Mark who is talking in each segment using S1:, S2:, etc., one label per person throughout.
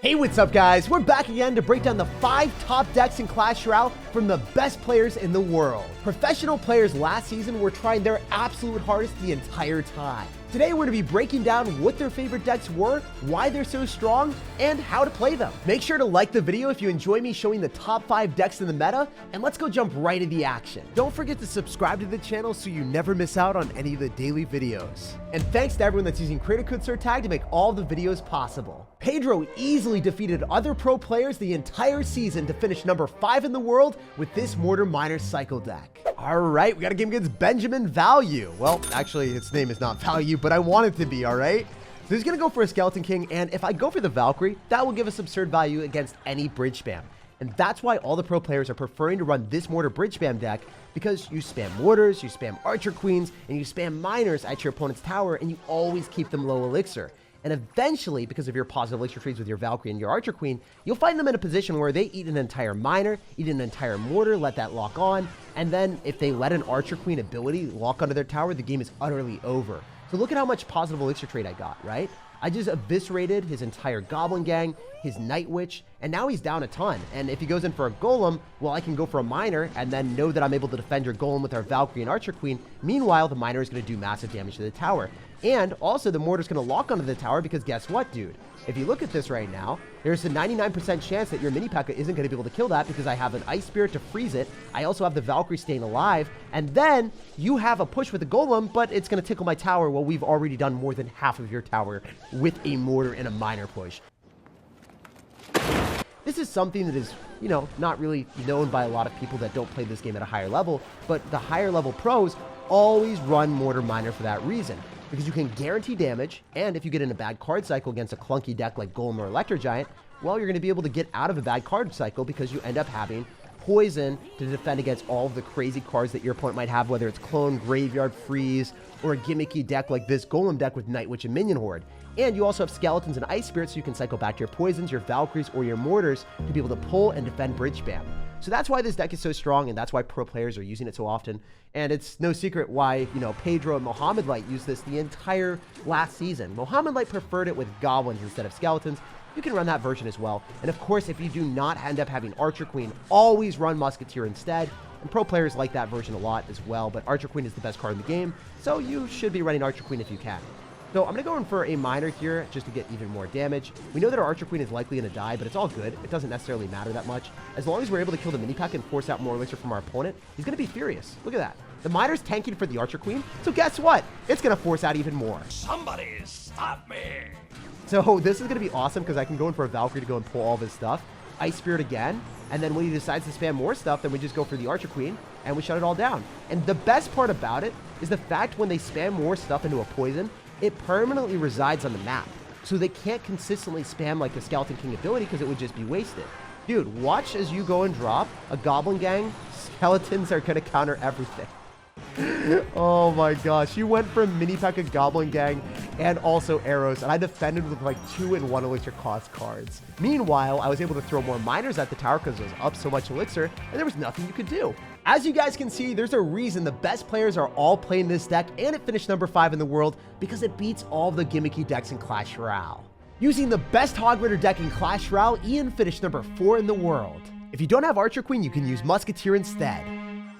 S1: Hey, what's up guys? We're back again to break down the 5 top decks in Clash Royale from the best players in the world. Professional players last season were trying their absolute hardest the entire time. Today we're going to be breaking down what their favorite decks were, why they're so strong, and how to play them. Make sure to like the video if you enjoy me showing the top 5 decks in the meta, and let's go jump right into the action. Don't forget to subscribe to the channel so you never miss out on any of the daily videos. And thanks to everyone that's using creator code SirTag to make all the videos possible. Pedro easily defeated other pro players the entire season to finish number 5 in the world with this Mortar Minor cycle deck. Alright, we got a game against Benjamin Value. Well, actually, its name is not Value, but I want it to be, alright? So he's going to go for a Skeleton King, and if I go for the Valkyrie, that will give us absurd value against any bridge spam. And that's why all the pro players are preferring to run this Mortar bridge spam deck, because you spam Mortars, you spam Archer Queens, and you spam Miners at your opponent's tower, and you always keep them low elixir. And eventually, because of your positive elixir trades with your Valkyrie and your Archer Queen, you'll find them in a position where they eat an entire Miner, eat an entire Mortar, let that lock on, and then if they let an Archer Queen ability lock onto their tower, the game is utterly over. So look at how much positive elixir trade I got, right? I just eviscerated his entire Goblin gang, his Night Witch, and now he's down a ton. And if he goes in for a Golem, well, I can go for a Miner and then know that I'm able to defend your Golem with our Valkyrie and Archer Queen. Meanwhile, the Miner is going to do massive damage to the tower. And also, the Mortar's going to lock onto the tower because guess what, dude? If you look at this right now, there's a 99% chance that your Mini P.E.K.K.A. isn't going to be able to kill that because I have an Ice Spirit to freeze it. I also have the Valkyrie staying alive. And then you have a push with the Golem, but it's going to tickle my tower. Well, we've already done more than half of your tower with a Mortar and a Miner push. This is something that is, you know, not really known by a lot of people that don't play this game at a higher level, but the higher level pros always run Mortar Minor for that reason. Because you can guarantee damage, and if you get in a bad card cycle against a clunky deck like Golem or Electro Giant, well, you're going to be able to get out of a bad card cycle because you end up having poison to defend against all of the crazy cards that your opponent might have, whether it's Clone, Graveyard, Freeze, or a gimmicky deck like this Golem deck with Night Witch and Minion Horde. And you also have Skeletons and Ice Spirits, so you can cycle back to your Poisons, your Valkyries, or your Mortars to be able to pull and defend bridge spam. So that's why this deck is so strong, and that's why pro players are using it so often. And it's no secret why, you know, Pedro and Mohamed Light used this the entire last season. Mohamed Light preferred it with Goblins instead of Skeletons. You can run that version as well. And of course, if you do not end up having Archer Queen, always run Musketeer instead. And pro players like that version a lot as well, but Archer Queen is the best card in the game, so you should be running Archer Queen if you can. So I'm going to go in for a Miner here just to get even more damage. We know that our Archer Queen is likely going to die, but it's all good. It doesn't necessarily matter that much. As long as we're able to kill the Mini P.E.K.K.A. and force out more elixir from our opponent, he's going to be furious. Look at that. The Miner's tanking for the Archer Queen, so guess what? It's going to force out even more.
S2: Somebody stop me!
S1: So this is going to be awesome because I can go in for a Valkyrie to go and pull all of his stuff. Ice Spirit again, and then when he decides to spam more stuff, then we just go for the Archer Queen, and we shut it all down. And the best part about it is the fact when they spam more stuff into a poison, it permanently resides on the map. So they can't consistently spam like the Skeleton King ability because it would just be wasted. Dude, watch as you go and drop a Goblin Gang. Skeletons are going to counter everything. Oh my gosh, you went from Mini P.E.K.K.A. Goblin Gang and also arrows, and I defended with like 2 and 1 elixir cost cards. Meanwhile, I was able to throw more Miners at the tower because it was up so much elixir, and there was nothing you could do. As you guys can see, there's a reason the best players are all playing this deck, and it finished number 5 in the world because it beats all the gimmicky decks in Clash Royale. Using the best Hog Rider deck in Clash Royale, Ian finished number 4 in the world. If you don't have Archer Queen, you can use Musketeer instead.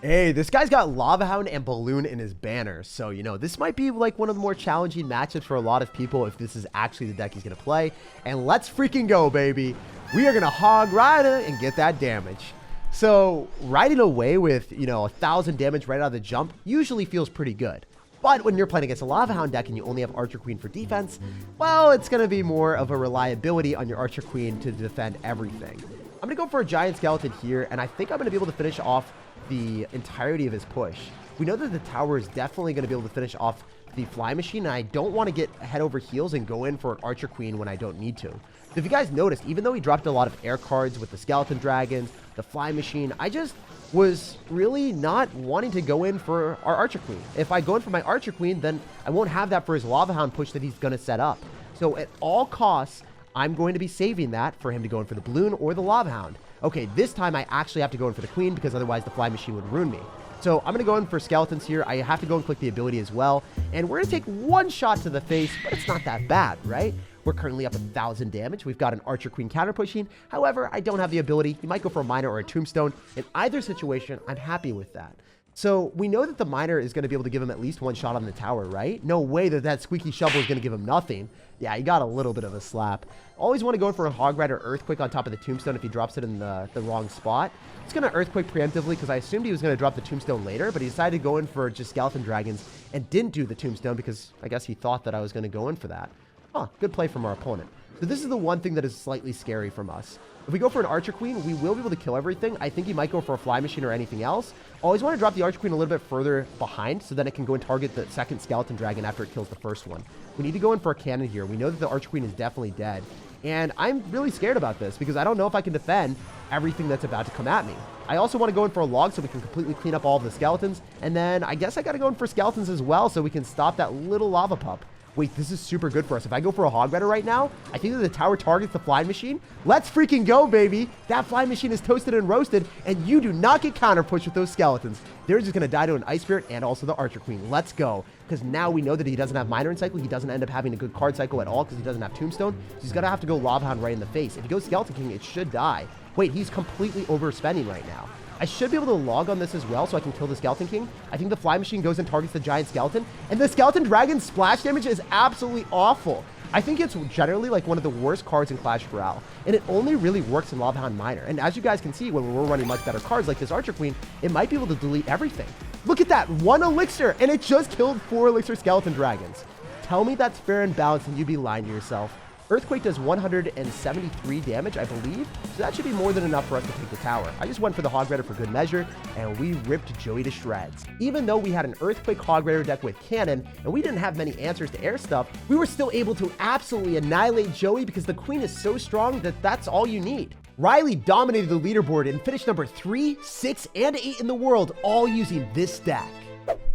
S1: Hey, this guy's got Lava Hound and Balloon in his banner, so, you know, this might be like one of the more challenging matchups for a lot of people if this is actually the deck he's going to play. And let's freaking go, baby. We are going to Hog Rider and get that damage. So, riding away with, you know, 1,000 damage right out of the jump usually feels pretty good. But when you're playing against a Lava Hound deck and you only have Archer Queen for defense, well, it's going to be more of a reliability on your Archer Queen to defend everything. I'm going to go for a Giant Skeleton here, and I think I'm going to be able to finish off the entirety of his push. We know that the tower is definitely going to be able to finish off the Fly Machine, and I don't want to get head over heels and go in for an Archer Queen when I don't need to. So if you guys noticed, even though he dropped a lot of air cards with the Skeleton Dragons, the Fly Machine, I just was really not wanting to go in for our Archer Queen. If I go in for my Archer Queen, then I won't have that for his Lava Hound push that he's going to set up. So at all costs, I'm going to be saving that for him to go in for the Balloon or the Lava Hound. Okay, this time I actually have to go in for the Queen because otherwise the Fly Machine would ruin me. So I'm going to go in for Skeletons here. I have to go and click the ability as well. And we're going to take one shot to the face, but it's not that bad, right? We're currently up 1,000 damage. We've got an Archer Queen counter pushing. However, I don't have the ability. You might go for a Miner or a Tombstone. In either situation, I'm happy with that. So we know that the Miner is going to be able to give him at least one shot on the tower, right? No way that that Squeaky Shovel is going to give him nothing. Yeah, he got a little bit of a slap. Always want to go for a Hog Rider Earthquake on top of the Tombstone if he drops it in the wrong spot. It's going to Earthquake preemptively because I assumed he was going to drop the Tombstone later, but he decided to go in for just Skeleton Dragons and didn't do the Tombstone because I guess he thought that I was going to go in for that. Huh, good play from our opponent. So this is the one thing that is slightly scary from us. If we go for an Archer Queen, we will be able to kill everything. I think he might go for a Fly Machine or anything else. Always want to drop the Archer Queen a little bit further behind so then it can go and target the second Skeleton Dragon after it kills the first one. We need to go in for a cannon here. We know that the Archer Queen is definitely dead. And I'm really scared about this because I don't know if I can defend everything that's about to come at me. I also want to go in for a log so we can completely clean up all of the skeletons. And then I guess I got to go in for skeletons as well so we can stop that little lava pup. Wait, this is super good for us. If I go for a Hog Rider right now, I think that the tower targets the Flying Machine. Let's freaking go, baby. That Flying Machine is toasted and roasted, and you do not get counter pushed with those skeletons. They're just going to die to an Ice Spirit and also the Archer Queen. Let's go. Because now we know that he doesn't have Minor in cycle. He doesn't end up having a good card cycle at all because he doesn't have Tombstone. So he's going to have to go Lava Hound right in the face. If he goes Skeleton King, it should die. Wait, he's completely overspending right now. I should be able to log on this as well so I can kill the Skeleton King. I think the Fly Machine goes and targets the Giant Skeleton. And the Skeleton Dragon's splash damage is absolutely awful. I think it's generally like one of the worst cards in Clash Royale. And it only really works in Lava Hound Minor. And as you guys can see, when we're running much better cards like this Archer Queen, it might be able to delete everything. Look at that, 1 elixir, and it just killed 4 elixir Skeleton Dragons. Tell me that's fair and balanced and you'd be lying to yourself. Earthquake does 173 damage, I believe, so that should be more than enough for us to take the tower. I just went for the Hog Rider for good measure, and we ripped Joey to shreds. Even though we had an Earthquake Hog Rider deck with cannon, and we didn't have many answers to air stuff, we were still able to absolutely annihilate Joey because the Queen is so strong that that's all you need. Riley dominated the leaderboard and finished number 3, 6, and 8 in the world, all using this deck.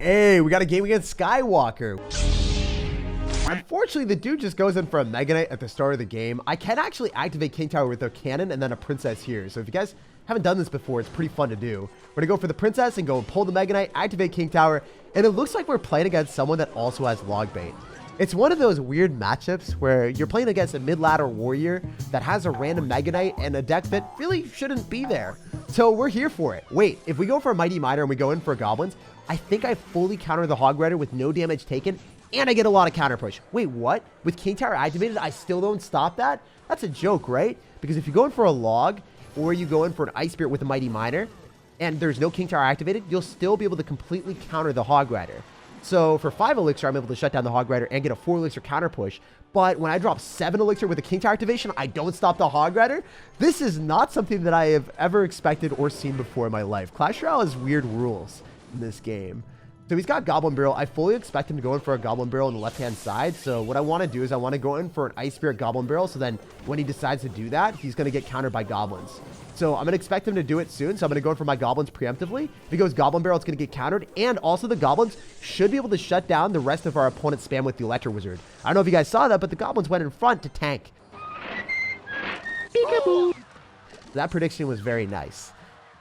S1: Hey, we got a game against Skywalker. Unfortunately, the dude just goes in for a Mega Knight at the start of the game. I can actually activate King Tower with a cannon and then a Princess here. So if you guys haven't done this before, it's pretty fun to do. We're going to go for the Princess and go and pull the Mega Knight, activate King Tower, and it looks like we're playing against someone that also has Log Bait. It's one of those weird matchups where you're playing against a mid-ladder warrior that has a random Mega Knight and a deck that really shouldn't be there. So we're here for it. Wait, if we go for a Mighty Miner and we go in for Goblins, I think I fully counter the Hog Rider with no damage taken, and I get a lot of counter push. Wait, what? With King Tower activated, I still don't stop that? That's a joke, right? Because if you go in for a log, or you go in for an Ice Spirit with a Mighty Miner, and there's no King Tower activated, you'll still be able to completely counter the Hog Rider. So for 5 elixir, I'm able to shut down the Hog Rider and get a 4 elixir counter push. But when I drop 7 elixir with a King Tower activation, I don't stop the Hog Rider. This is not something that I have ever expected or seen before in my life. Clash Royale has weird rules in this game. So he's got Goblin Barrel. I fully expect him to go in for a Goblin Barrel on the left-hand side. So what I want to do is I want to go in for an Ice Spirit Goblin Barrel. So then when he decides to do that, he's going to get countered by Goblins. So I'm going to expect him to do it soon. So I'm going to go in for my Goblins preemptively. If he goes Goblin Barrel, it's going to get countered. And also the Goblins should be able to shut down the rest of our opponent's spam with the Electro Wizard. I don't know if you guys saw that, but the Goblins went in front to tank. Peekaboo. That prediction was very nice.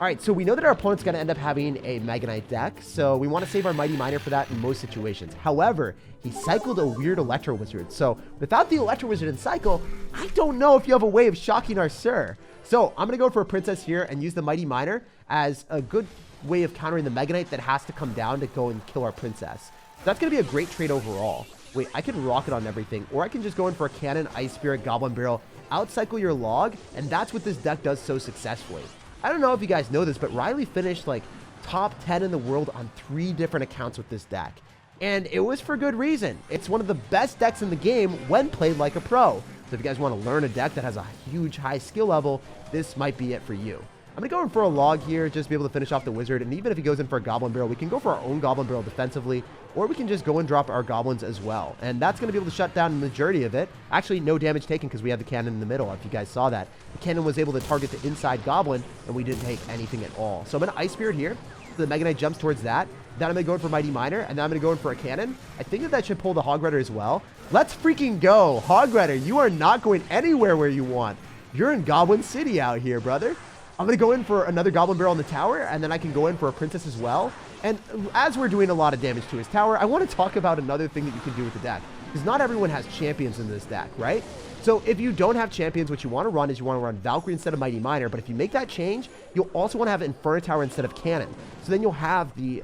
S1: All right, so we know that our opponent's going to end up having a Mega Knight deck, so we want to save our Mighty Miner for that in most situations. However, he cycled a weird Electro Wizard, so without the Electro Wizard in cycle, I don't know if you have a way of shocking our Sir. So I'm going to go for a Princess here and use the Mighty Miner as a good way of countering the Mega Knight that has to come down to go and kill our Princess. So that's going to be a great trade overall. Wait, I can rocket on everything, or I can just go in for a Cannon, Ice Spirit, Goblin Barrel, outcycle your log, and that's what this deck does so successfully. I don't know if you guys know this, but Riley finished like top 10 in the world on 3 different accounts with this deck. And it was for good reason. It's one of the best decks in the game when played like a pro. So if you guys want to learn a deck that has a huge high skill level, this might be it for you. I'm going to go in for a log here, just to be able to finish off the wizard. And even if he goes in for a Goblin Barrel, we can go for our own Goblin Barrel defensively, or we can just go and drop our Goblins as well. And that's going to be able to shut down the majority of it. Actually, no damage taken because we have the cannon in the middle, if you guys saw that. The cannon was able to target the inside Goblin, and we didn't take anything at all. So I'm going to Ice Spirit here. So the Mega Knight jumps towards that. Then I'm going to go in for Mighty Miner, and then I'm going to go in for a cannon. I think that that should pull the Hog Rider as well. Let's freaking go. Hog Rider, you are not going anywhere where you want. You're in Goblin City out here, brother. I'm going to go in for another Goblin Barrel on the tower, and then I can go in for a Princess as well. And as we're doing a lot of damage to his tower, I want to talk about another thing that you can do with the deck. because not everyone has champions in this deck, right? So if you don't have champions, what you want to run is you want to run Valkyrie instead of Mighty Minor, but if you make that change, you'll also want to have Inferno Tower instead of Cannon. So then you'll have the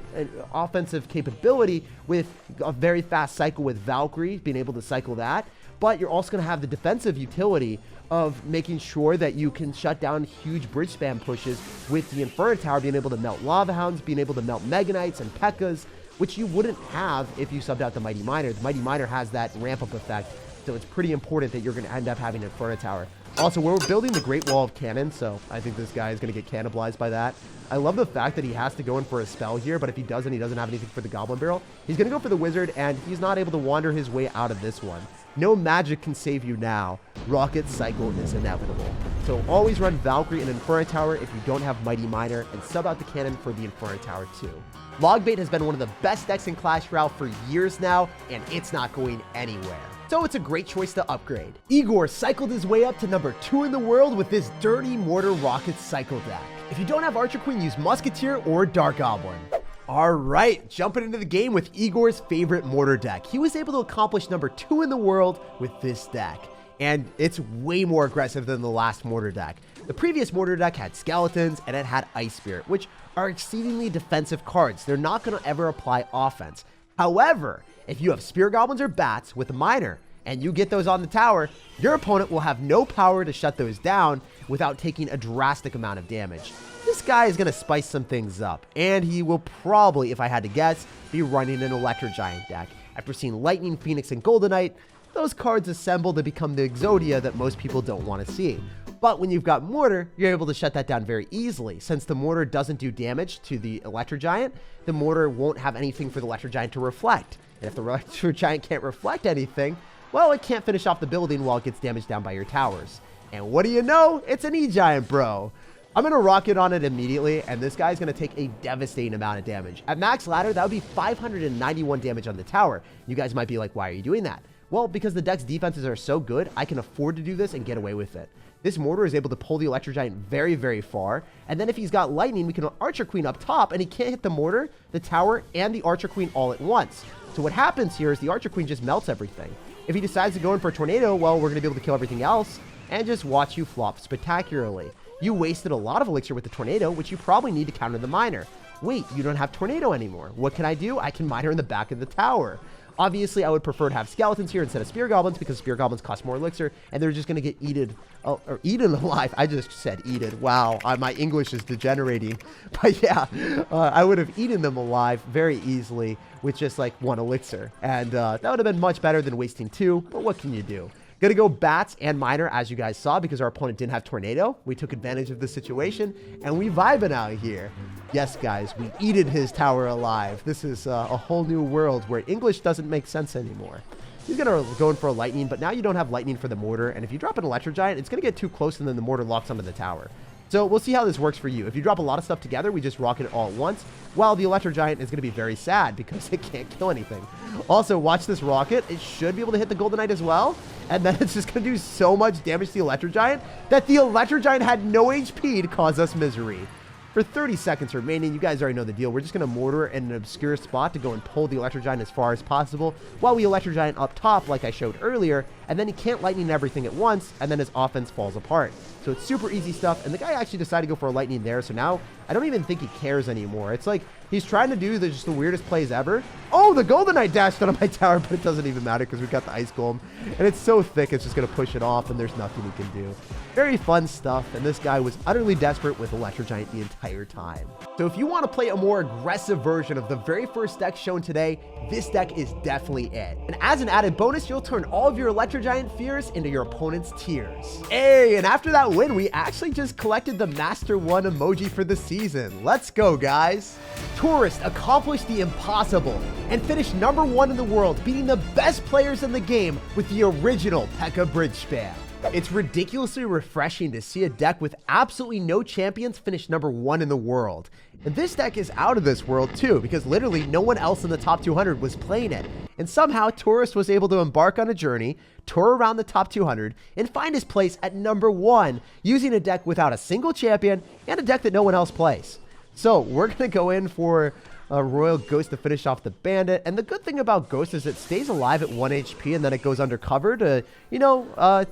S1: offensive capability with a very fast cycle with Valkyrie, being able to cycle that, but you're also going to have the defensive utility of making sure that you can shut down huge bridge spam pushes with the Inferno Tower, being able to melt Lava Hounds, being able to melt Mega Knights and P.E.K.K.A.s, which you wouldn't have if you subbed out the Mighty Minor. The Mighty Minor has that ramp-up effect, so it's pretty important that you're going to end up having an Inferno Tower. Also, we're building the Great Wall of Cannon, so I think this guy is going to get cannibalized by that. I love the fact that he has to go in for a spell here, but if he doesn't, he doesn't have anything for the Goblin Barrel. He's going to go for the Wizard, and he's not able to wander his way out of this one. No magic can save you now. Rocket Cycle is inevitable. So always run Valkyrie and Inferno Tower if you don't have Mighty Minor, and sub out the Cannon for the Inferno Tower too. Logbait has been one of the best decks in Clash Royale for years now, and it's not going anywhere. So it's a great choice to upgrade. Igor cycled his way up to number 2 in the world with this dirty Mortar Rocket Cycle deck. If you don't have Archer Queen, use Musketeer or Dark Goblin. Alright, jumping into the game with Igor's favorite Mortar deck. He was able to accomplish number 2 in the world with this deck, and it's way more aggressive than the last Mortar deck. The previous Mortar deck had Skeletons and it had Ice Spirit, which are exceedingly defensive cards. They're not going to ever apply offense. However, if you have Spear Goblins or Bats with a Minor, and you get those on the tower, your opponent will have no power to shut those down without taking a drastic amount of damage. This guy is going to spice some things up, and he will probably, if I had to guess, be running an Electro Giant deck. After seeing Lightning, Phoenix, and Golden Knight, those cards assemble to become the Exodia that most people don't want to see. But when you've got Mortar, you're able to shut that down very easily. Since the Mortar doesn't do damage to the Electro Giant, the Mortar won't have anything for the Electro Giant to reflect. And if the Electro Giant can't reflect anything, well, it can't finish off the building while it gets damaged down by your towers. And what do you know? It's an E-Giant, bro. I'm going to rocket on it immediately, and this guy's going to take a devastating amount of damage. At max ladder, that would be 591 damage on the tower. You guys might be like, why are you doing that? Well, because the deck's defenses are so good, I can afford to do this and get away with it. This Mortar is able to pull the Electro Giant very, very far, and then if he's got Lightning, we can Archer Queen up top, and he can't hit the Mortar, the tower, and the Archer Queen all at once. So what happens here is the Archer Queen just melts everything. If he decides to go in for a Tornado, well, we're going to be able to kill everything else and just watch you flop spectacularly. You wasted a lot of Elixir with the Tornado, which you probably need to counter the Minor. Wait, you don't have Tornado anymore. What can I do? I can Minor in the back of the tower. Obviously, I would prefer to have Skeletons here instead of Spear Goblins because Spear Goblins cost more Elixir, and they're just going to get eaten alive. I just said eaten. Wow, my English is degenerating. But yeah, I would have eaten them alive very easily with just like 1 Elixir. And that would have been much better than wasting 2, but what can you do? Gonna go Bats and Minor, as you guys saw, because our opponent didn't have Tornado. We took advantage of the situation, and we vibing out here. Yes, guys, we eated his tower alive. This is a whole new world where English doesn't make sense anymore. He's gonna go in for a Lightning, but now you don't have Lightning for the Mortar, and if you drop an Electro Giant, it's gonna get too close, and then the Mortar locks onto the tower. So we'll see how this works for you. If you drop a lot of stuff together, we just rocket it all at once, while the Electro Giant is going to be very sad because it can't kill anything. Also, watch this rocket. It should be able to hit the Golden Knight as well, and then it's just going to do so much damage to the Electro Giant that the Electro Giant had no HP to cause us misery. For 30 seconds remaining, you guys already know the deal. We're just going to Mortar in an obscure spot to go and pull the Electro Giant as far as possible, while we Electro Giant up top like I showed earlier, and then he can't Lightning everything at once, and then his offense falls apart. So it's super easy stuff, and the guy actually decided to go for a Lightning there, so now I don't even think he cares anymore. It's like he's trying to do just the weirdest plays ever. Oh, the Golden Knight dashed out of my tower, but it doesn't even matter because we've got the Ice Golem, and it's so thick it's just going to push it off, and there's nothing he can do. Very fun stuff, and this guy was utterly desperate with Electro Giant the entire time. So if you want to play a more aggressive version of the very first deck shown today, this deck is definitely it. And as an added bonus, you'll turn all of your Electro Giant fears into your opponent's tears. Hey, and after that win, we actually just collected the Master 1 emoji for the season. Let's go, guys. Tourist accomplished the impossible and finished number 1 in the world, beating the best players in the game with the original P.E.K.K.A. bridge spam. It's ridiculously refreshing to see a deck with absolutely no champions finish number 1 in the world. And this deck is out of this world too, because literally no one else in the top 200 was playing it. And somehow Tourist was able to embark on a journey, tour around the top 200, and find his place at number 1 using a deck without a single champion and a deck that no one else plays. So we're going to go in for Royal Ghost to finish off the Bandit. And the good thing about Ghost is it stays alive at 1 HP and then it goes undercover to,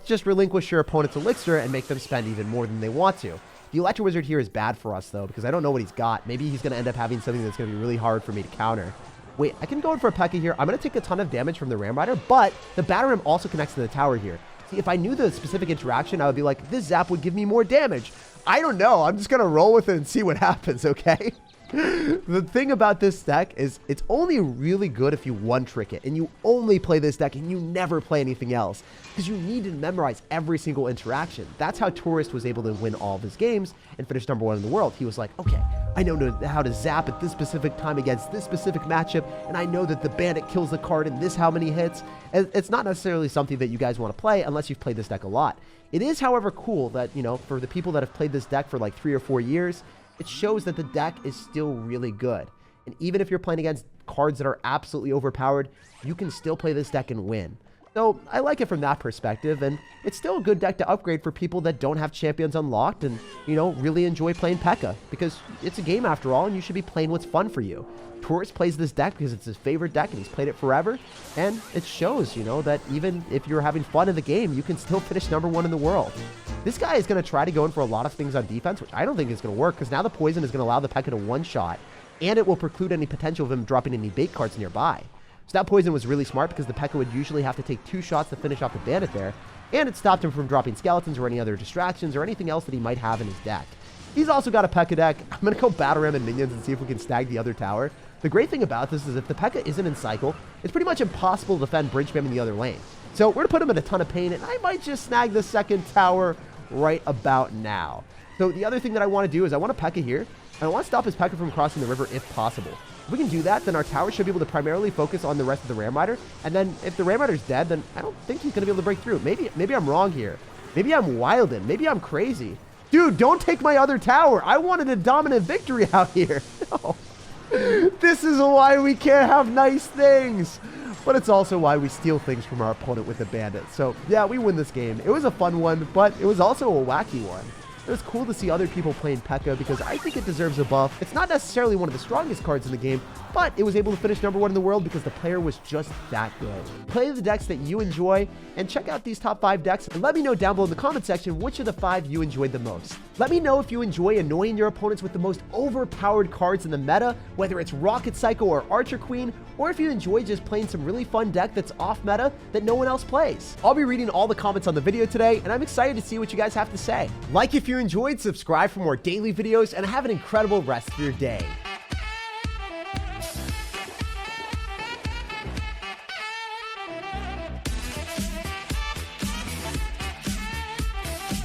S1: just relinquish your opponent's elixir and make them spend even more than they want to. The Electro Wizard here is bad for us, though, because I don't know what he's got. Maybe he's going to end up having something that's going to be really hard for me to counter. Wait, I can go in for a P.E.K.K.A here. I'm going to take a ton of damage from the Ram Rider, but the Battle Ram also connects to the tower here. See, if I knew the specific interaction, I would be like, this zap would give me more damage. I don't know. I'm just going to roll with it and see what happens, okay? The thing about this deck is it's only really good if you one-trick it, and you only play this deck and you never play anything else, because you need to memorize every single interaction. That's how Tourist was able to win all of his games and finish #1 in the world. He was like, okay, I know how to zap at this specific time against this specific matchup, and I know that the Bandit kills the card in this how many hits. It's not necessarily something that you guys want to play unless you've played this deck a lot. It is, however, cool that, for the people that have played this deck for like 3 or 4 years, it shows that the deck is still really good. And even if you're playing against cards that are absolutely overpowered, you can still play this deck and win. So I like it from that perspective, and it's still a good deck to upgrade for people that don't have champions unlocked and, really enjoy playing P.E.K.K.A, because it's a game after all, and you should be playing what's fun for you. Tourist plays this deck because it's his favorite deck, and he's played it forever, and it shows, that even if you're having fun in the game, you can still finish #1 in the world. This guy is going to try to go in for a lot of things on defense, which I don't think is going to work, because now the poison is going to allow the P.E.K.K.A to one-shot, and it will preclude any potential of him dropping any bait cards nearby. So that poison was really smart, because the P.E.K.K.A would usually have to take 2 shots to finish off the Bandit there, and it stopped him from dropping skeletons or any other distractions or anything else that he might have in his deck. He's also got a P.E.K.K.A deck. I'm going to go Battle Ram and Minions and see if we can snag the other tower. The great thing about this is if the P.E.K.K.A isn't in cycle, it's pretty much impossible to defend Bridge Spam in the other lane. So we're going to put him in a ton of pain, and I might just snag the second tower right about now. So the other thing that I want to do is I want a P.E.K.K.A here, and I want to stop his P.E.K.K.A from crossing the river if possible. If we can do that, then our tower should be able to primarily focus on the rest of the Ram Rider, and then if the Ram Rider's dead, then I don't think he's going to be able to break through. Maybe I'm wrong here. Maybe I'm wildin'. Maybe I'm crazy. Dude, don't take my other tower. I wanted a dominant victory out here. No. This is why we can't have nice things. But it's also why we steal things from our opponent with the Bandit. So, yeah, we win this game. It was a fun one, but it was also a wacky one. It was cool to see other people playing P.E.K.K.A because I think it deserves a buff. It's not necessarily one of the strongest cards in the game, but it was able to finish #1 in the world because the player was just that good. Play the decks that you enjoy and check out these top 5 decks and let me know down below in the comment section which of the 5 you enjoyed the most. Let me know if you enjoy annoying your opponents with the most overpowered cards in the meta, whether it's Rocket Psycho or Archer Queen, or if you enjoy just playing some really fun deck that's off meta that no one else plays. I'll be reading all the comments on the video today, and I'm excited to see what you guys have to say. Like if you enjoyed, subscribe for more daily videos, and have an incredible rest of your day.